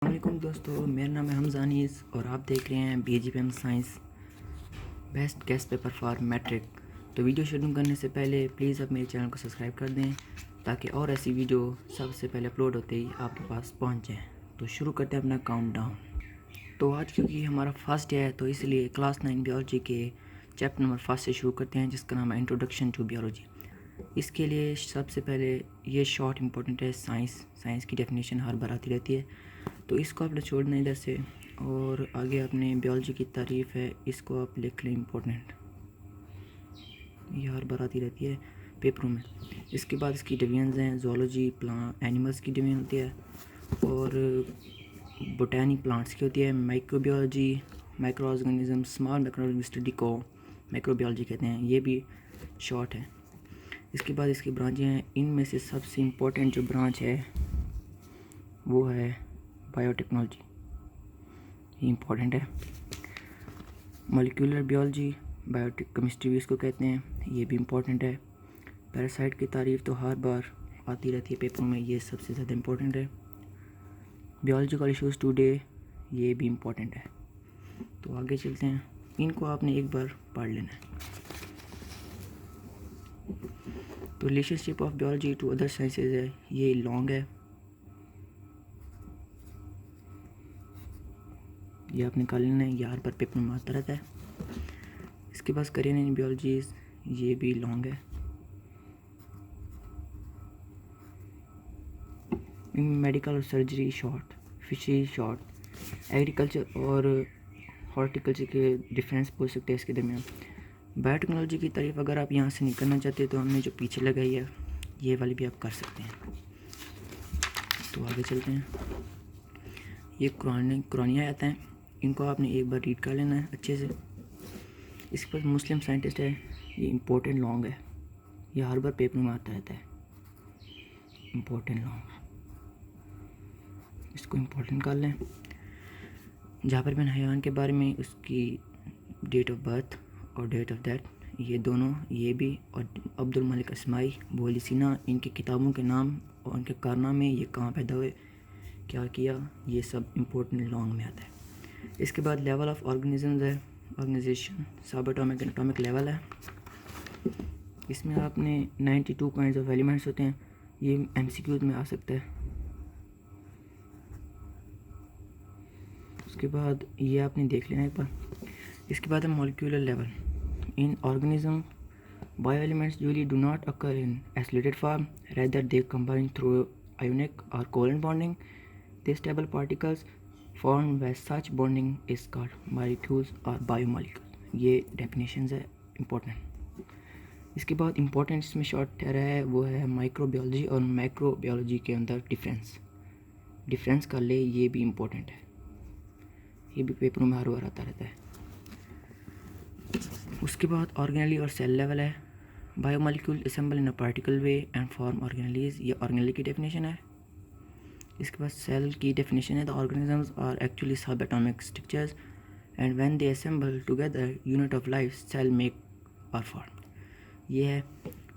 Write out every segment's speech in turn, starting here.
वालेकुम दोस्तों, मेरा नाम है हमज़ा अनीस और आप देख रहे हैं BGPM science best guess paper for matric. तो वीडियो शुरू करने से पहले प्लीज़ आप मेरे चैनल को सब्सक्राइब कर दें ताकि और ऐसी वीडियो सबसे पहले अपलोड होते ही आपके पास पहुंच जाए। तो शुरू करते हैं अपना काउंटडाउन। तो आज क्योंकि हमारा फर्स्ट डे है तो इसलिए क्लास 9 बायोलॉजी के चैप्टर नंबर 1 से शुरू करते हैं, जिसका नाम है इंट्रोडक्शन टू बायोलॉजी। इसके लिए सबसे पहले ये शॉर्ट इंपॉर्टेंट है, साइंस की डेफिनेशन हर बार आती रहती है, तो इसको आप छोड़ना इधर से। और आगे अपने बायोलॉजी की तारीफ़ है, इसको आप लिख लें इम्पोर्टेंट, ये हर बार आती रहती है पेपरों में। इसके बाद इसकी डिवीजन्स हैं, ज़ूलॉजी एनिमल्स की डिवीजन होती है और बोटैनी प्लांट्स की होती है, microbiology micro organism small micro study को माइक्रोबायोलॉजी कहते हैं, ये भी शॉर्ट है। इसके बाद इसकी ब्रांचें हैं, इनमें से सबसे इम्पोर्टेंट जो ब्रांच है वो है बायोटेक्नोलॉजी, ये इम्पोर्टेंट है। मॉलिक्यूलर बायोलॉजी बायोकेमिस्ट्री भी इसको कहते हैं, ये भी इम्पोर्टेंट है। पैरासाइट की तारीफ़ तो हर बार आती रहती है पेपर में, ये सबसे ज़्यादा इम्पोर्टेंट है। बायोलॉजिकल इशूज़ टुडे, ये भी इम्पोर्टेंट है। तो आगे चलते हैं, इनको आपने एक बार पढ़ लेना है। तो relationship of biology to other sciences है, ये लॉन्ग है, ये आप निकाल लेना है, ये हर बार पेपर में आता रहता है। इसके पास करियर इन बायोलॉजी, ये भी लॉन्ग है। मेडिकल और surgery short, fishery short, agriculture और हॉर्टिकल्चर के डिफरेंस पूछ सकते हैं इसके दरमियान। बायोटेक्नोलॉजी की तारीफ अगर आप यहाँ से निकलना चाहते हैं तो हमने जो पीछे लगाई है ये वाली भी आप कर सकते हैं। तो आगे चलते हैं, ये कुरानिया आते हैं, इनको आपने एक बार रीड कर लेना है अच्छे से। इसके पास मुस्लिम साइंटिस्ट है, ये इम्पोर्टेंट लॉन्ग है, ये हर बार पेपर में आता रहता है, इम्पोर्टेंट लॉन्ग, इसको इम्पोर्टेंट कर लें। जाबिर बिन हयान के बारे में उसकी डेट ऑफ बर्थ और डेट ऑफ डेथ, ये दोनों, ये भी, और अब्दुल मलिक अस्माई बोली सीना, इनकी किताबों के नाम और उनके कारनामे, ये कहाँ पैदा हुए, क्या किया, ये सब इम्पोर्टेंट लॉन्ग में आता है। इसके बाद लेवल ऑफ ऑर्गेनिज्म्स है, ऑर्गेनाइजेशन सब एटॉमिक एटॉमिक लेवल है। इसमें आपने 92 काइंड्स ऑफ एलिमेंट्स होते हैं, ये MCQs में आ सकता है। उसके बाद ये आपने देख लेना एक बार। इसके बाद है molecular level. In organism bio elements usually do not occur in isolated form, rather they combine through ionic और covalent bonding. They stable particles form way such bonding is called molecules और बायोमॉलिक्यूल, ये definitions है important. इसके बाद important इसमें short ठहरा है वो है माइक्रोबायोलॉजी और मैक्रोबायोलॉजी के अंदर डिफरेंस कर ले, ये भी इम्पोर्टेंट है, ये भी पेपरों में हर बार आता रहता है। उसके बाद ऑर्गेनेली और सेल लेवल है। Biomolecule assemble in a particle way and form organelles, ये ऑर्गेनेली की डेफिनेशन है। इसके बाद सेल की डेफिनेशन है, the organisms are actually subatomic structures and when they assemble together unit of life cell make और form, ये है।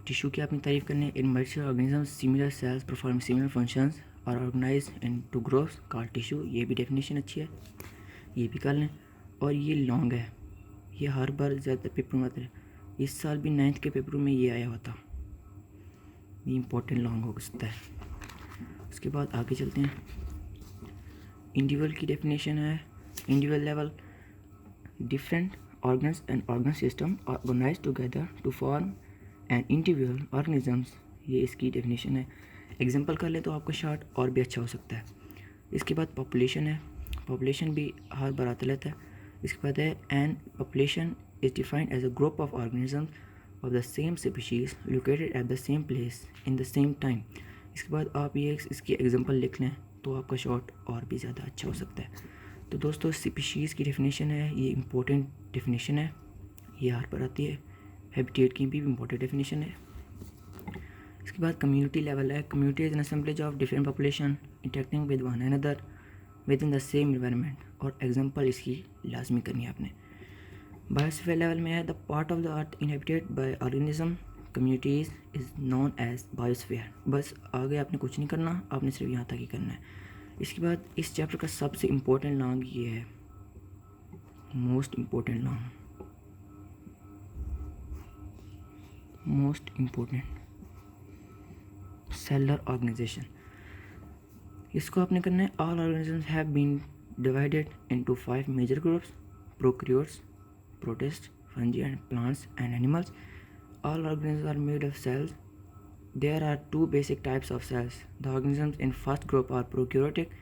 टिश्यू की अपनी तारीफ करने, in multicellular organisms similar cells perform similar functions और organise into groups called tissue, ये भी डेफिनेशन अच्छी है, ये भी कर लें। और ये लॉन्ग है, ये हर बार ज़्यादा पेपर में आता है, इस साल भी 9th के पेपर में ये आया होता, ये इम्पोर्टेंट लॉन्ग हो सकता है। उसके बाद आगे चलते हैं, इंडिविजुअल की डेफिनेशन है, individual level different organs and organ system organise together to form an individual organisms, ये इसकी डेफिनेशन है। एग्जांपल कर ले तो आपका शार्ट और भी अच्छा हो सकता है। इसके बाद पॉपुलेशन है, पॉपुलेशन भी हर बार आता रहता है। इसके बाद है an population is defined as a group of organisms of the same species located at the same place in the same time. इसके बाद आप ये इसकी एग्जांपल लिख लें तो आपका शॉर्ट और भी ज़्यादा अच्छा हो सकता है। तो दोस्तों स्पीशीज़ की डेफिनेशन है, ये इम्पोर्टेंट डेफिनेशन है, ये हर पर आती है। हैबिटेट की भी इम्पोर्टेंट डेफिनेशन है। इसके बाद कम्युनिटी लेवल है, community is an assemblage of different population interacting with one another within the same environment, और एग्जांपल इसकी लाजमी करनी है आपने। बायोस्फीयर लेवल में है, the part of the earth inhabited by organism communities is known as biosphere. बस आगे आपने कुछ नहीं करना, आपने सिर्फ यहाँ तक ही करना है। इसके बाद इस चैप्टर का सबसे इम्पोर्टेंट लॉन्ग ये है, मोस्ट इम्पोर्टेंट सेलुलर ऑर्गेनाइजेशन। इसको आपने करना है, all organisms have been divided into 5 major groups, prokaryotes, protist, fungi and plants and animals. All organisms are made of cells. There are 2 basic types of cells. The organisms in first group are prokaryotic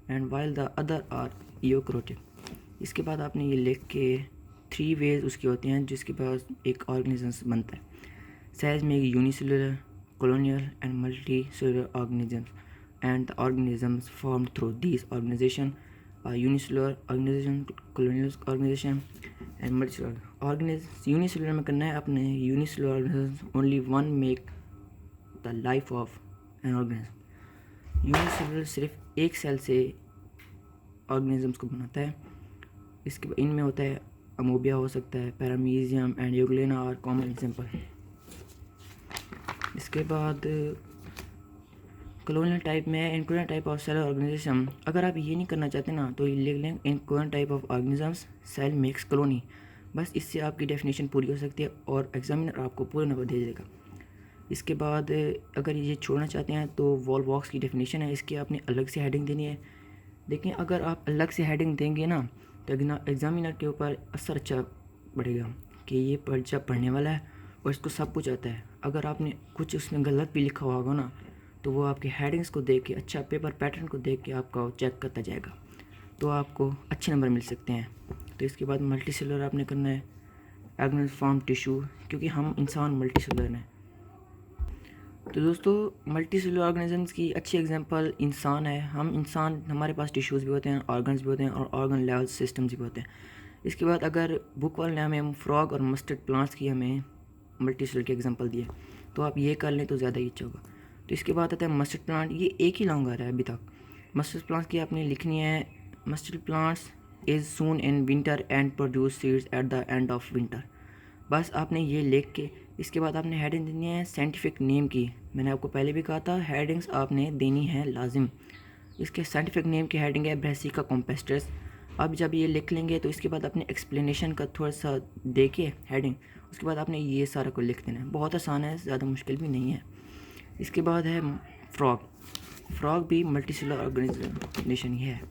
and while the other are eukaryotic. इसके बाद आपने ये लिख के 3 ways उसके होते हैं जिसके पास एक organisms बनता है। Cells में unicellular, colonial and multicellular organisms and the organisms formed through these organization are unicellular organization, colonial organization and multicellular organisms। Unicellular में करना है अपने, unicellular organisms only one make the life of an organism। Unicellular सिर्फ एक cell से organisms को बनाता है। इसके इनमें होता है अमोबिया हो सकता है, पैरामीजियम एंड यूग्लेना और कॉमन एग्जाम्पल। इसके बाद कॉलोनियल टाइप में इनकोलन टाइप ऑफ सेलुलर ऑर्गेनाइजेशन। अगर आप ये नहीं करना चाहते ना तो ये लिख लें इनकोलन type of organisms cell makes colony. बस इससे आपकी डेफिनेशन पूरी हो सकती है और एग्जामिनर आपको पूरा नंबर दे देगा। इसके बाद अगर ये छोड़ना चाहते हैं तो वॉलवॉक्स की डेफिनेशन है, इसकी आपने अलग से हेडिंग देनी है। लेकिन अगर आप अलग से हेडिंग देंगे ना तो एग्जामिनर के ऊपर असर अच्छा बढ़ेगा कि ये पढ़ने वाला है और इसको सब कुछ आता है। अगर आपने कुछ उसमें गलत भी लिखा होगा ना तो वो आपके हेडिंग्स को देख के, अच्छा पेपर पैटर्न को देख के आपका चेक करता जाएगा, तो आपको अच्छे नंबर मिल सकते हैं। तो इसके बाद मल्टी सेलुलर आपने करना है, ऑर्गेनिज्म फॉर्म टिश्यू, क्योंकि हम इंसान मल्टी सेलुलर हैं। तो दोस्तों मल्टी सेलुलर ऑर्गेनिजम्स की अच्छी एग्जांपल इंसान है। हम इंसान, हमारे पास टिश्यूज़ भी होते हैं, ऑर्गन्स भी होते हैं और ऑर्गन लेवल सिस्टम्स भी होते हैं। इसके बाद अगर बुक वाले ने हमें फ्रॉग और मस्टर्ड प्लांट्स की हमें मल्टी सेलुलर की एग्जांपल दी है तो आप ये कर लें तो ज़्यादा ही अच्छा होगा। तो इसके बाद आता है मस्टर्ड प्लांट, ये एक ही लॉन्ग आ रहा है अभी तक। मस्टर्ड प्लांट्स की आपने लिखनी है, mustard plants is soon in winter and produce seeds at the end of winter. बस आपने ये लिख के इसके बाद आपने हेडिंग देनी है साइंटिफिक नेम की। मैंने आपको पहले भी कहा था हेडिंग्स आपने देनी है लाजिम। इसके साइंटिफिक नेम की हेडिंग है ब्रासिका कॉम्पेस्टर्स। अब जब ये लिख लेंगे तो इसके बाद अपने एक्सप्लेनेशन का थोड़ा सा देखिए हेडिंग, उसके बाद आपने ये सारा को लिख देना है। बहुत आसान है, ज़्यादा मुश्किल भी नहीं है। इसके बाद है फ्रॉग भी मल्टी सेलुलर ऑर्गेनाइजेशन ही है।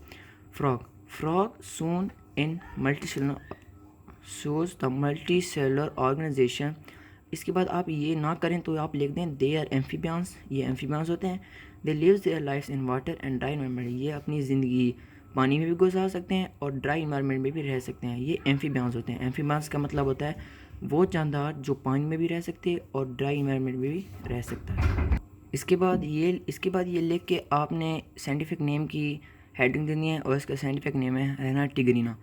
Frog shown in multi cellular shows the multi cellular organisation. इसके बाद आप ये ना करें तो आप लिख दें दे आर एम्फीबियंस। ये एम्फीबियंस होते हैं। They lives their lifes in water and dry environment. ये अपनी ज़िंदगी पानी में भी गुजार सकते हैं और ड्राई इन्वायरमेंट में भी रह सकते हैं। ये एम्फीबियंस होते हैं। एम्फीबियंस का मतलब होता है वो जानदार जो पानी में भी रह सकते हैं और ड्राई इन्वायरमेंट में भी रह सकता है। इसके बाद ये लिख के आपने साइंटिफिक नेम की हेडिंग देनी है और इसका साइंटिफिक नेम है रेना टिग्रीना।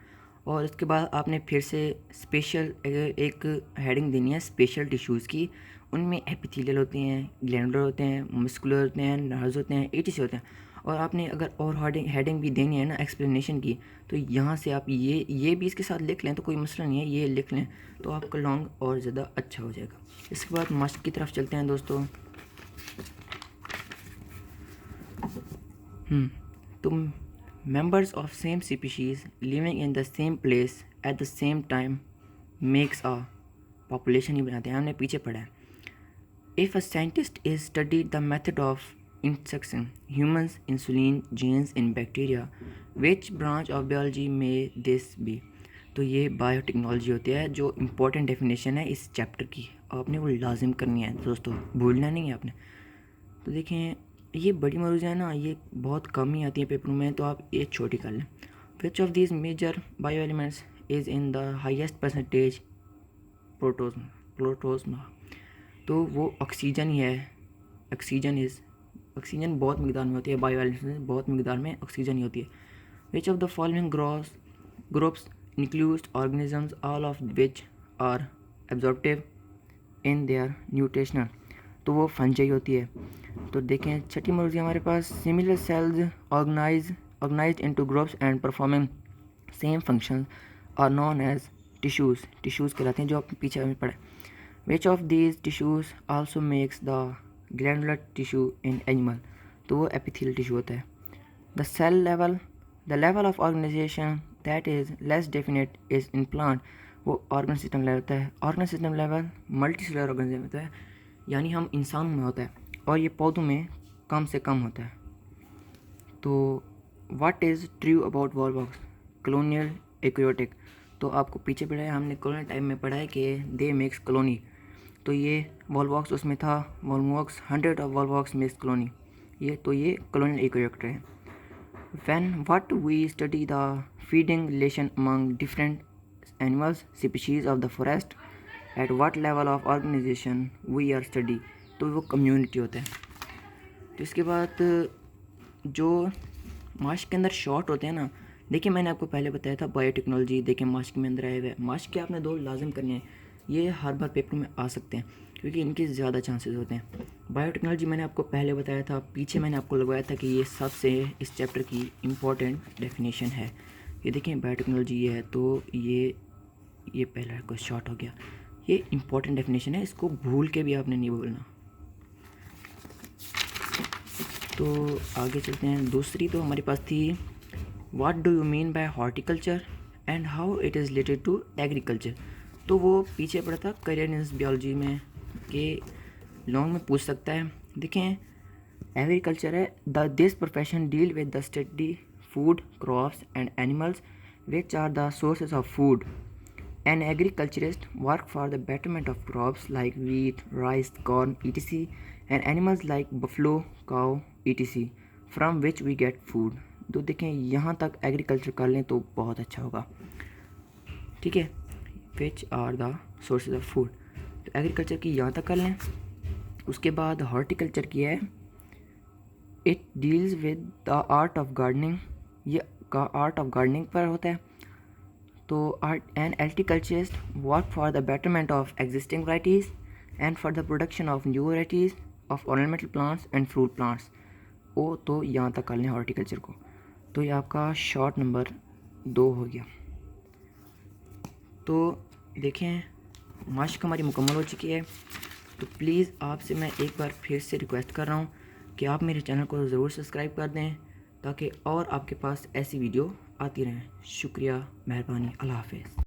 और इसके बाद आपने फिर से स्पेशल एक हेडिंग देनी है स्पेशल टिश्यूज़ की। उनमें एपिथेलियल होते हैं, ग्लैंडुलर होते हैं, मस्कुलर होते हैं, नर्व्स होते हैं, एटीसी होते हैं। और आपने अगर और हेडिंग भी देनी है ना एक्सप्लेनेशन की तो यहाँ से आप ये भी इसके साथ लिख लें तो कोई मसला नहीं है, ये लिख लें तो आपका लॉन्ग और ज़्यादा अच्छा हो जाएगा। इसके बाद मस्ट की तरफ चलते हैं दोस्तों। तो members of same species living in the same place at the same time makes a population ही बनाते हैं। हमने पीछे पढ़ा है। If a scientist is studied the method of insection humans insulin genes in bacteria, which branch of biology may this be? तो ये biotechnology होती है जो इम्पोर्टेंट डेफिनेशन है इस चैप्टर की, आपने वो लाजिम करनी है दोस्तों, भूलना नहीं है आपने। तो देखें ये बड़ी मरूज़ है ना, ये बहुत कम ही आती है पेपर में, तो आप ये छोटी कर लें। Which of these major bio elements is in the highest percentage protoplasm. तो वो ऑक्सीजन ही है। ऑक्सीजन बहुत मिकदार में होती है, बायो एलिमेंट्स में बहुत मिकदार में ऑक्सीजन ही होती है। Which of the following groups includes organisms all of which are absorptive in their nutritional. तो वो फंजाई होती है। तो देखें छठी मर्जी हमारे पास similar cells organised into groups and performing same functions are known as tissues कहलाते हैं, जो आप पीछे में पढ़े। Which of these tissues also makes the glandular tissue in animal. तो वो एपिथेलियल टिश्यू होता है। The level of organisation that is less definite is in plant, वो ऑर्गन सिस्टम लेवल होता है। Organ system level multicellular organism होता है, यानी हम इंसान में होता है, और ये पौधों में कम से कम होता है। तो what is true about volvox? Colonial eukaryotic. तो आपको पीछे पढ़ा है, हमने कॉलोनियल टाइम में पढ़ा है कि दे मेक्स कॉलोनी, तो ये वॉलवॉक्स उसमें था, Volvox 100 of Volvox makes colony, ये कॉलोनियल एक्योटिक है। When what we study the feeding relation among different animals species of the forest, at what level of organization we are study, तो वो community होता है। तो इसके बाद जो मास्क के अंदर शॉर्ट होते हैं ना, देखिए मैंने आपको पहले बताया था बायोटेक्नोलॉजी, देखिए मास्क में अंदर आए हुए, मास्क के आपने 2 लाजिम करने हैं, ये हर बार पेपर में आ सकते हैं क्योंकि इनके ज़्यादा चांसेस होते हैं। बायोटेक्नोलॉजी मैंने आपको पहले बताया था, पीछे मैंने आपको लगवाया था कि ये सबसे इस चैप्टर की इम्पोर्टेंट डेफिनेशन है। ये देखें बायोटेक्नोलॉजी ये है, तो ये पहला कोई शॉर्ट हो गया, ये इम्पोर्टेंट डेफिनेशन है, इसको भूल के भी आपने नहीं बोलना। तो आगे चलते हैं। दूसरी तो हमारे पास थी what do you mean by horticulture and how it is related to agriculture, तो वो पीछे पड़ा था करियर इन बायोलॉजी में, कि लॉन्ग में पूछ सकता है। देखें एग्रीकल्चर है this profession deal with the study food crops and animals which are the sources of food. An agriculturist work for the betterment of crops like wheat rice corn etc and animals like buffalo cow etc from which we get food. तो देखें यहाँ तक agriculture कर लें तो बहुत अच्छा होगा, ठीक है, which are the sources of food, तो एग्रीकल्चर की यहाँ तक कर लें। उसके बाद हॉर्टिकल्चर की है it deals with the art of gardening, ये का आर्ट ऑफ गार्डनिंग पर होता है। तो art and agriculturist work for the betterment of existing varieties and for the production of new varieties of ornamental plants and fruit plants. Oh तो यहाँ तक कर लें हॉर्टिकल्चर को। तो ये आपका शॉर्ट नंबर 2 हो गया। तो देखें मास्क हमारी मुकम्मल हो चुकी है। तो प्लीज़ आपसे मैं एक बार फिर से रिक्वेस्ट कर रहा हूँ कि आप मेरे चैनल को ज़रूर सब्सक्राइब कर दें ताकि और आपके पास ऐसी वीडियो आती रहें। शुक्रिया, मेहरबानी, अल्लाह हाफ़िज़।